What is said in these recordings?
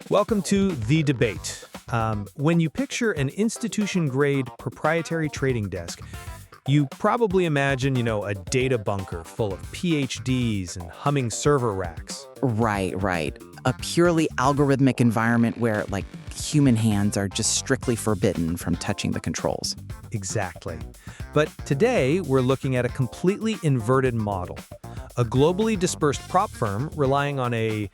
Welcome to The Debate. When you picture an institution-grade proprietary trading desk, you probably imagine, a data bunker full of PhDs and humming server racks. Right. A purely algorithmic environment where, human hands are just strictly forbidden from touching the controls. Exactly. But today, we're looking at a completely inverted model. A globally dispersed prop firm relying on a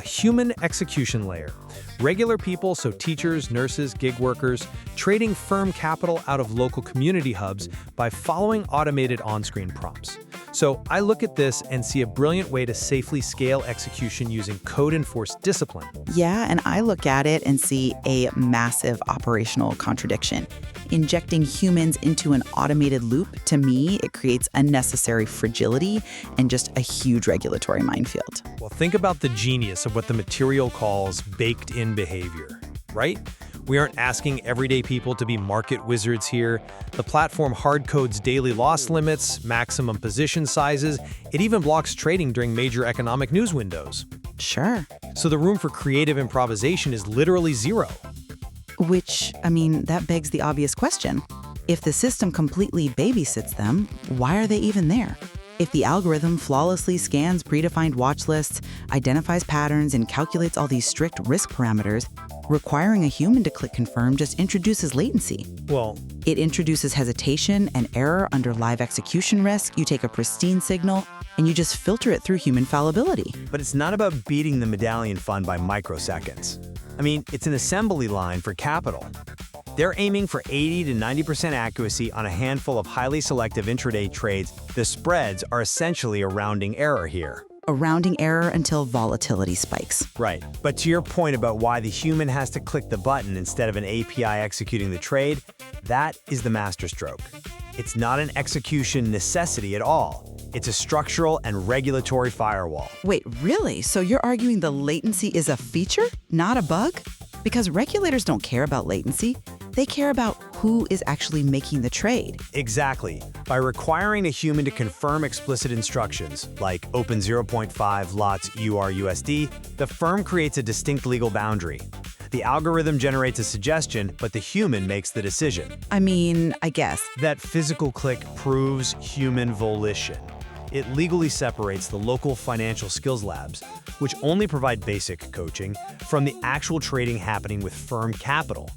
human execution layer. Regular people, so teachers, nurses, gig workers, trading firm capital out of local community hubs by following automated on-screen prompts. So I look at this and see a brilliant way to safely scale execution using code-enforced discipline. Yeah, and I look at it and see a massive operational contradiction. Injecting humans into an automated loop, to me, it creates unnecessary fragility and just a huge regulatory minefield. Well, think about the genius of what the material calls baked-in behavior, right? We aren't asking everyday people to be market wizards here. The platform hard codes daily loss limits, maximum position sizes. It even blocks trading during major economic news windows. Sure. So the room for creative improvisation is literally zero. Which, that begs the obvious question. If the system completely babysits them, why are they even there? If the algorithm flawlessly scans predefined watch lists, identifies patterns, and calculates all these strict risk parameters, requiring a human to click confirm just introduces latency. Well, it introduces hesitation and error under live execution risk. You take a pristine signal, and you just filter it through human fallibility. But it's not about beating the medallion fund by microseconds. It's an assembly line for capital. They're aiming for 80 to 90% accuracy on a handful of highly selective intraday trades. The spreads are essentially a rounding error here. A rounding error until volatility spikes. Right. But to your point about why the human has to click the button instead of an API executing the trade, that is the masterstroke. It's not an execution necessity at all. It's a structural and regulatory firewall. Wait, really? So you're arguing the latency is a feature, not a bug? Because regulators don't care about latency. They care about who is actually making the trade. Exactly. By requiring a human to confirm explicit instructions, like open 0.5 lots URUSD, the firm creates a distinct legal boundary. The algorithm generates a suggestion, but the human makes the decision. I guess. That physical click proves human volition. It legally separates the local financial skills labs, which only provide basic coaching, from the actual trading happening with firm capital.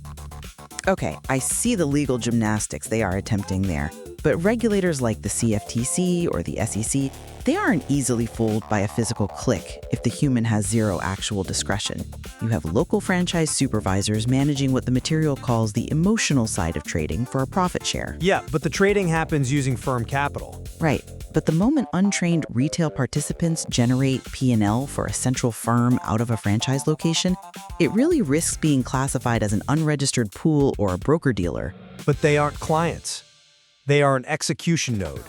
Okay, I see the legal gymnastics they are attempting there. But regulators like the CFTC or the SEC, they aren't easily fooled by a physical click if the human has zero actual discretion. You have local franchise supervisors managing what the material calls the emotional side of trading for a profit share. Yeah, but the trading happens using firm capital. Right. But the moment untrained retail participants generate P&L for a central firm out of a franchise location, it really risks being classified as an unregistered pool or a broker-dealer. But they aren't clients. They are an execution node.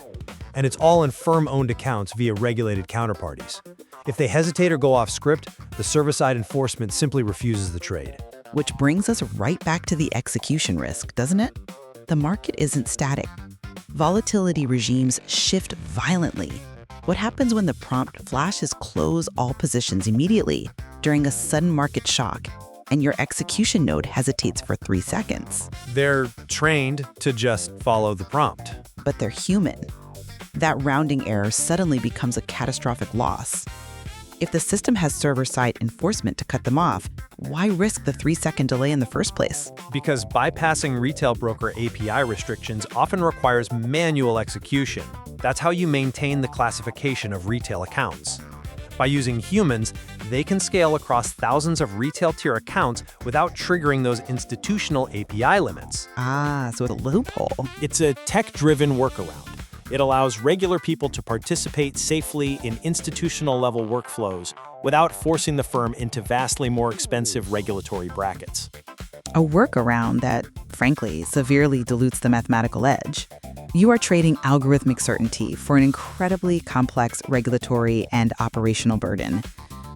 And it's all in firm-owned accounts via regulated counterparties. If they hesitate or go off script, the server-side enforcement simply refuses the trade. Which brings us right back to the execution risk, doesn't it? The market isn't static. Volatility regimes shift violently. What happens when the prompt flashes close all positions immediately during a sudden market shock, and your execution node hesitates for 3 seconds? They're trained to just follow the prompt. But they're human. That rounding error suddenly becomes a catastrophic loss. If the system has server-side enforcement to cut them off, why risk the 3-second delay in the first place? Because bypassing retail broker API restrictions often requires manual execution. That's how you maintain the classification of retail accounts. By using humans, they can scale across thousands of retail tier accounts without triggering those institutional API limits. So it's a loophole. It's a tech-driven workaround. It allows regular people to participate safely in institutional-level workflows without forcing the firm into vastly more expensive regulatory brackets. A workaround that, frankly, severely dilutes the mathematical edge. You are trading algorithmic certainty for an incredibly complex regulatory and operational burden.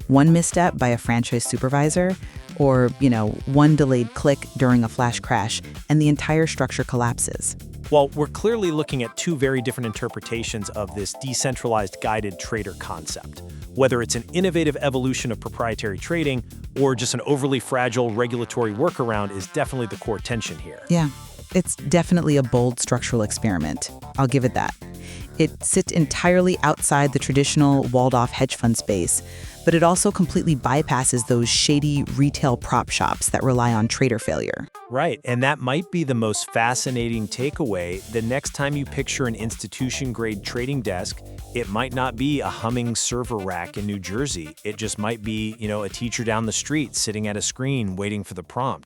One misstep by a franchise supervisor, or, one delayed click during a flash crash, and the entire structure collapses. Well, we're clearly looking at two very different interpretations of this decentralized guided trader concept. Whether it's an innovative evolution of proprietary trading or just an overly fragile regulatory workaround is definitely the core tension here. Yeah, it's definitely a bold structural experiment. I'll give it that. It sits entirely outside the traditional walled-off hedge fund space, but it also completely bypasses those shady retail prop shops that rely on trader failure. Right, and that might be the most fascinating takeaway. The next time you picture an institution-grade trading desk, it might not be a humming server rack in New Jersey. It just might be, a teacher down the street sitting at a screen waiting for the prompt.